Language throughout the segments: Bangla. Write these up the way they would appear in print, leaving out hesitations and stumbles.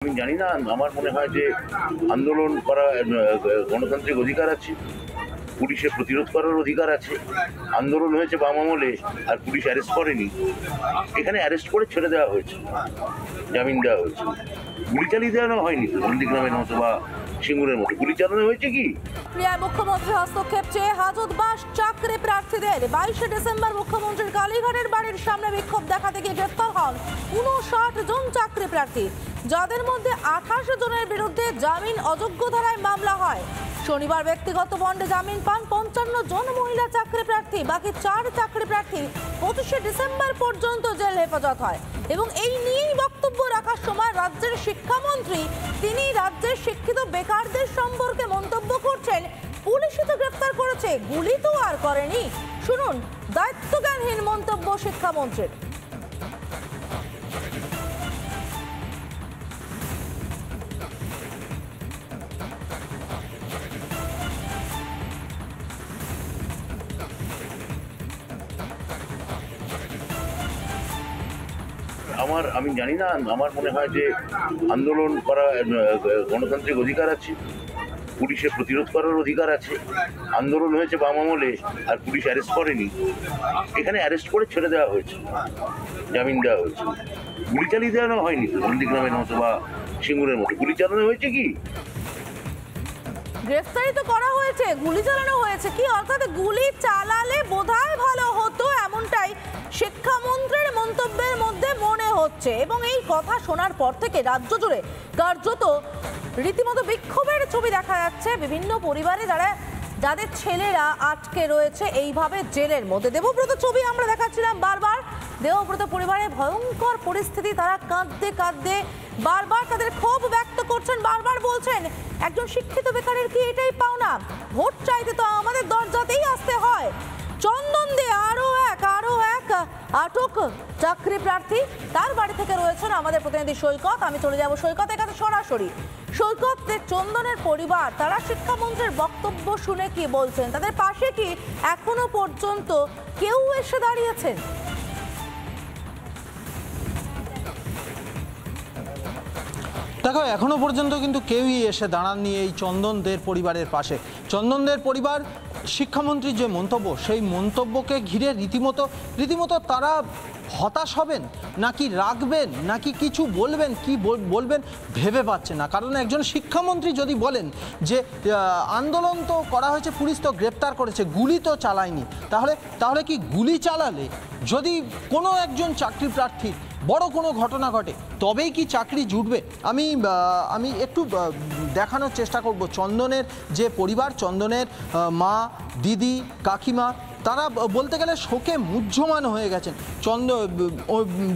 আমি জানি না, আমার মনে হয় যে আন্দোলন করা গণতান্ত্রিক অধিকার আছে, পুলিশের প্রতিরোধ করার অধিকার আছে। আন্দোলন হয়েছে বাম আমলে, আর পুলিশ অ্যারেস্ট করেনি। এখানে অ্যারেস্ট করে ছেড়ে দেওয়া হয়েছে, জামিন দেওয়া হয়েছে। গুলি চালিয়ে দেওয়ানো হয়নি তো, নন্দীগ্রামের মতো বা সিঙ্গুরের মতো গুলি চালানো হয়েছে কি? মুখ্যমন্ত্রী হস্তক্ষেপ চেয়ে হাজতবাস চাকরি প্রার্থীদের 22শে ডিসেম্বর মুখ্যমন্ত্রীর কালীঘাটের বাড়ির সামনে বিক্ষোভ দেখাতে গিয়ে গ্রেফতার হন 59 জন চাকরি প্রার্থী, যাদের মধ্যে 28 জনের বিরুদ্ধে জামিন অযোগ্য ধারায় মামলা হয়। শনিবার ব্যক্তিগত বন্ডে জামিন পান 55 জন মহিলা চাকরি প্রার্থী। বাকি 4 চাকরি প্রার্থী 25শে ডিসেম্বর পর্যন্ত জেল হেফাজত হয়। এবং এই নিয়েই বক্তব্য রাখার সময় রাজ্যের শিক্ষামন্ত্রী তিনি রাজ্যের শিক্ষিত বেকারদের সম্পর্কে মন্তব্য করছেন, পুলিশই তো গ্রেফতার করেছে, গুলি তো আর করেনি। শুনুন দায়িত্বজ্ঞানহীন মন্তব্য শিক্ষামন্ত্রীর। আমি জানি না, আমার মনে হয় যে আন্দোলন করা গণতান্ত্রিক অধিকার আছে, পুলিশের প্রতিরোধ করার অধিকার আছে। আন্দোলন হয়েছে বাম আমলে, আর পুলিশ অ্যারেস্ট করেনি। এখানে অ্যারেস্ট করে ছেড়ে দেওয়া হয়েছে, জামিন দেওয়া হয়েছে। গুলি চালিয়ে দেওয়ানো হয়নি তো, নন্দীগ্রামের মতো বা সিঙ্গুরের মতো গুলি চালানো হয়েছে কি? গ্রেফতারি তো করা হয়েছে, গুলি চালানো হয়েছে কি? অর্থাৎ গুলি চালালে বোধহয় ভালো হতো, এমনটাই শিক্ষামন্ত্রীর মন্তব্যের মধ্যে মনে হচ্ছে। এবং এই কথা শোনার পর থেকে রাজ্য জুড়ে কার্যত রীতিমতো বিক্ষোভের ছবি দেখা যাচ্ছে বিভিন্ন পরিবারে, যাদের ছেলেরা আটকে রয়েছে এইভাবে জেলের মধ্যে। দেবব্রত ছবি আমরা দেখাচ্ছিলাম বারবার, দেবব্রত পরিবারের ভয়ঙ্কর পরিস্থিতি, তারা কাঁদতে কাঁদতে বারবার তাদের ক্ষোভ ব্যক্ত করছেন, বারবার বলছেন একজন শিক্ষিত বেকারের কি এটাই পাওনা? ভোট চাইতে তো আমাদের দরজাতেই আসতে হয়। চন্দন দে আরো এক আটক চাকরি প্রার্থী, তার বাড়ি থেকে রয়েছেন আমাদের প্রতিনিধি সৈকত। আমি চলে যাব সৈকতের কাছে সরাসরি। সৈকত, চন্দনের পরিবার তারা শিক্ষামন্ত্রীর বক্তব্য শুনে কি বলছেন? তাদের পাশে কি এখনো পর্যন্ত কেউ এসে দাঁড়িয়েছেন? দেখো, এখনো পর্যন্ত কিন্তু কেউই এসে দাঁড়াননি এই চন্দনদের পরিবারের পাশে। চন্দনদের পরিবার শিক্ষামন্ত্রীর যে মন্তব্য, সেই মন্তব্যকে ঘিরে রীতিমতো তারা হতাশ হবেন, নাকি রাখবেন, নাকি কিছু বলবেন, কি বলবেন ভেবে পাচ্ছে না। কারণ একজন শিক্ষামন্ত্রী যদি বলেন যে আন্দোলন তো করা হয়েছে, পুলিশ তো গ্রেপ্তার করেছে, গুলি তো চালায়নি, তাহলে কি গুলি চালালে যদি কোনো একজন চাকরি প্রার্থী বড় কোনো ঘটনা ঘটে তবেই কি চাকরি জুটবে? আমি একটু দেখানোর চেষ্টা করব চন্দনের যে পরিবার, চন্দনের মা, দিদি, কাকিমা, তারা বলতে গেলে শোকে মুহ্যমান হয়ে গেছেন।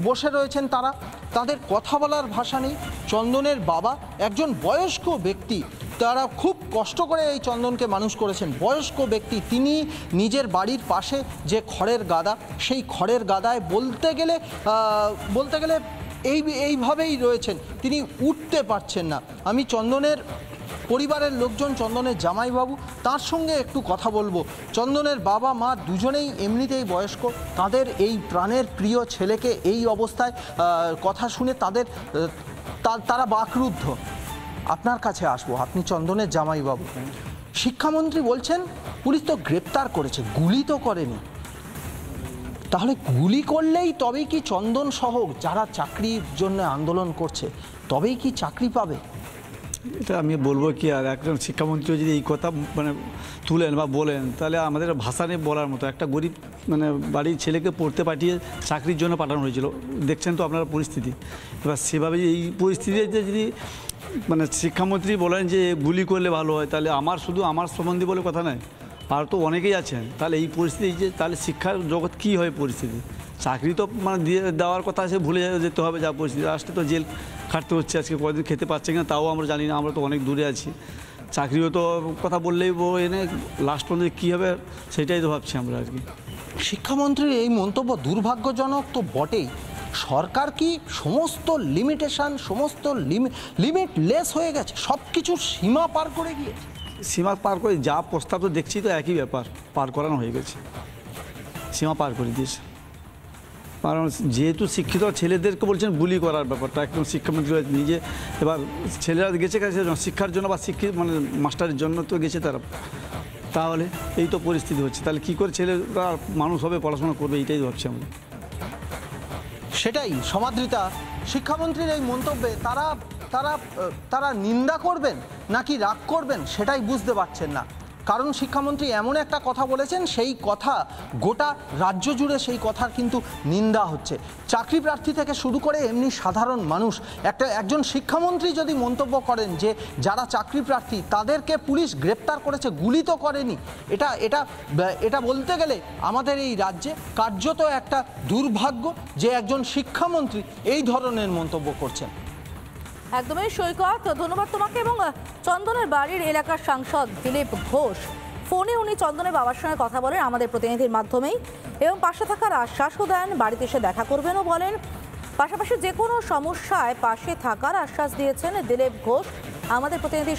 বসে রয়েছেন তারা, তাদের কথা বলার ভাষা নেই। চন্দনের বাবা একজন বয়স্ক ব্যক্তি, তারা খুব কষ্ট করে এই চন্দনকে মানুষ করেছেন। বয়স্ক ব্যক্তি, তিনি নিজের বাড়ির পাশে যে খড়ের গাদা, সেই খড়ের গাদায় বলতে গেলে এইভাবেই রয়েছেন, তিনি উঠতে পারছেন না। আমি চন্দনের পরিবারের লোকজন, চন্দনের জামাইবাবু, তার সঙ্গে একটু কথা বলবো। চন্দনের বাবা মা দুজনেই এমনিতেই বয়স্ক, তাদের এই প্রাণের প্রিয় ছেলেকে এই অবস্থায় কথা শুনে তারা বাকরুদ্ধ। আপনার কাছে আসবো, আপনি চন্দনের জামাইবাবু। শিক্ষামন্ত্রী বলছেন পুলিশ তো গ্রেপ্তার করেছে, গুলি তো করেনি। তাহলে গুলি করলেই তবেই কি চন্দন সহ যারা চাকরির জন্য আন্দোলন করছে তবেই কি চাকরি পাবে? এটা আমি বলবো কি, আর একজন শিক্ষামন্ত্রী যদি এই কথা তুলেন বা বলেন, তাহলে আমাদের ভাষা নেই বলার মতো। একটা গরিব বাড়ির ছেলেকে পড়তে পাঠিয়ে চাকরির জন্য পাঠানো হয়েছিল, দেখছেন তো আপনার পরিস্থিতি। এবার সেভাবে এই পরিস্থিতিতে যদি শিক্ষামন্ত্রী বলেন যে গুলি করলে ভালো হয়, তাহলে শুধু আমার সম্বন্ধে বলে কথা নয়, আর তো অনেকেই আছেন। তাহলে এই পরিস্থিতি তাহলে শিক্ষার জগৎ কী হয় পরিস্থিতি? চাকরি তো দিয়ে দেওয়ার কথা আছে, ভুলে যেতে হবে যা পরিস্থিতি। আসতে তো জেল খাটতে হচ্ছে, আজকে কয়েকদিন খেতে পাচ্ছে কিনা তাও আমরা জানি না, আমরা তো অনেক দূরে আছি। চাকরিও তো কথা বললেই এনে লাস্ট পর্যন্ত কী হবে সেটাই তো ভাবছি আমরা আর কি। শিক্ষামন্ত্রীর এই মন্তব্য দুর্ভাগ্যজনক তো বটেই। সরকার কি সমস্ত লিমিটেশন, সমস্ত লিমিটলেস হয়ে গেছে, সব কিছুর সীমা পার করে গিয়েছে? সীমা পার করে যা প্রস্তাব তো দেখছি তো একই ব্যাপার, পার করানো হয়ে গেছে, সীমা পার করে দিয়েছে। কারণ যেহেতু শিক্ষিত ছেলেদেরকে বলছেন বুলি করার ব্যাপারটা একদম শিক্ষামন্ত্রী নিজে, এবার ছেলেরা গেছে কাছে শিক্ষার জন্য বা শিক্ষিত মানে মাস্টারের জন্য তো গেছে তারা, তাহলে এই তো পরিস্থিতি হচ্ছে, তাহলে কী করে ছেলেরা মানুষ হবে, পড়াশোনা করবে, এইটাই ভাবছি আমরা। সেটাই সমাদৃতা, শিক্ষামন্ত্রীর এই মন্তব্যে তারা তারা তারা নিন্দা করবেন নাকি রাগ করবেন সেটাই বুঝতে পারছেন না। কারণ শিক্ষামন্ত্রী এমন একটা কথা বলেছেন, সেই কথা গোটা রাজ্য জুড়ে সেই কথার কিন্তু নিন্দা হচ্ছে। চাকরি প্রার্থী থেকে শুরু করে এমনি সাধারণ মানুষ, একজন শিক্ষামন্ত্রী যদি মন্তব্য করেন যে যারা চাকরি প্রার্থী তাদেরকে পুলিশ গ্রেপ্তার করেছে, গুলি তো করেনি, এটা এটা এটা বলতে গেলে আমাদের এই রাজ্যে কার্যত একটা দুর্ভাগ্য যে একজন শিক্ষামন্ত্রী এই ধরনের মন্তব্য করছেন। একদমই সৈকত, ধন্যবাদ তোমাকে। এবং চন্দনের বাড়ির এলাকার সাংসদ দিলীপ ঘোষ, ফোনে উনি চন্দনের বাবার সঙ্গে কথা বলেন আমাদের প্রতিনিধির মাধ্যমেই, এবং পাশে থাকার আশ্বাসও দেন, বাড়িতে এসে দেখা করবেনও বলেন, পাশাপাশি যে কোনো সমস্যায় পাশে থাকার আশ্বাস দিয়েছেন দিলীপ ঘোষ। আমাদের প্রতিনিধি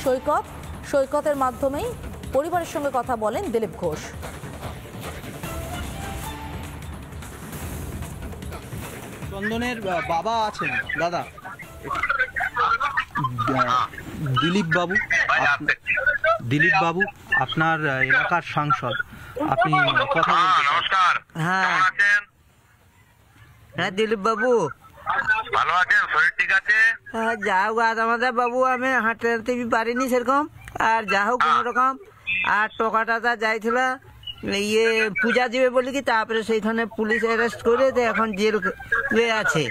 সৈকতের মাধ্যমেই পরিবারের সঙ্গে কথা বলেন দিলীপ ঘোষ। চন্দনের বাবা আছেন দাদা, দিলীপ বাবু আপনার এলাকার সাংসদ, আপনি কথা বলতে নমস্কার। হ্যাঁ হ্যাঁ দিলীপ বাবু ভালো আছেন? শরীর ঠিক আছে? হ্যাঁ, যা হোক আজ আমাদের বাবু আমি হাঁটতে পারিনি সেরকম, আর যা হোক কোনো রকম, আর টকাটা যাইছিল পূজা দিবে বলি কি, তারপরে সেইখানে পুলিশ অ্যারেস্ট করে এখন জেলে আছে।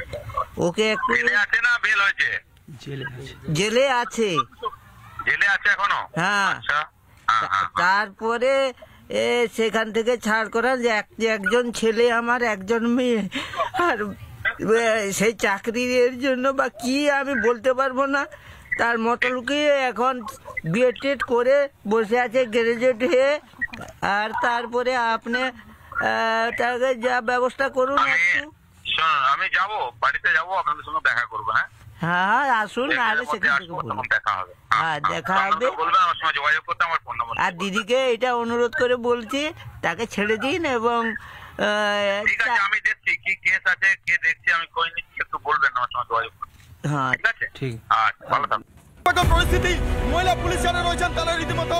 ওকে একটু আছে না বেল হয়েছে? জেলে আছে। জেলে আছে এখনো? হ্যাঁ, তারপরে সেখান থেকে ছাড় করা যে একজন ছেলে আমার, একজন মেয়ে, আর সেই চাকরির জন্য বা কি আমি বলতে পারবো না, তার মতো লুকিয়ে এখন বিএড করে বসে আছে গ্রাজুয়েট হয়ে। আর তারপরে আপনি তাকে যা ব্যবস্থা করুন একটু। আমি যাবো, বাড়িতে যাবো, আপনাদের সঙ্গে দেখা করবো। হ্যাঁ হ্যাঁ আসুন, নাহলে সেখান থেকে বলুন। দেখা হবে। হ্যাঁ দেখা হবে। বলবেন আমার সঙ্গে যোগাযোগ করতে, আমার ফোন নম্বর। আর দিদিকে এটা অনুরোধ করে বলছি তাকে ছেড়ে দিন। এবং ঠিক আছে, আমি দেখছি কি কেস আছে, কে দেখছি, আমি কই নিচ্ছি, একটু বলবেন আমার সঙ্গে যোগাযোগ করতে। হ্যাঁ ঠিক আছে, ঠিক। আচ্ছা, ভালো থাকবেন। পরিস্থিতি মহিলা পুলিশ যারা রয়েছেন তারা রীতিমতো।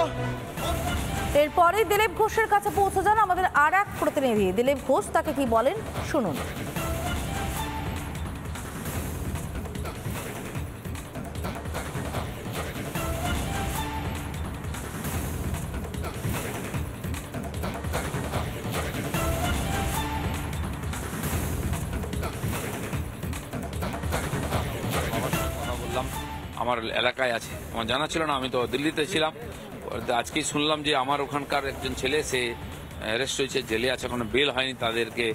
এরপরে দিলীপ ঘোষের কাছে পৌঁছে যান আমাদের আর এক প্রতিনিধি দিলীপ ঘোষ, তাকে কি বলেন শুনুন। কথা বললাম, আমার এলাকায় আছে, আমার জানা ছিল না, আমি তো দিল্লিতে ছিলাম। আজকেই শুনলাম যে আমার ওখানকার একজন ছেলে সে অ্যারেস্ট হয়েছে, জেলে আছে, এখনো বেল হয়নি, তাদেরকে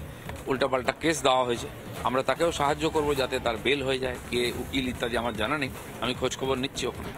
উল্টাপাল্টা কেস দেওয়া হয়েছে। আমরা তাকেও সাহায্য করব যাতে তার বেল হয়ে যায়, কে উকিল ইত্যাদি আমার জানা নেই, আমি খোঁজ খবর নিচ্ছি ওখানে।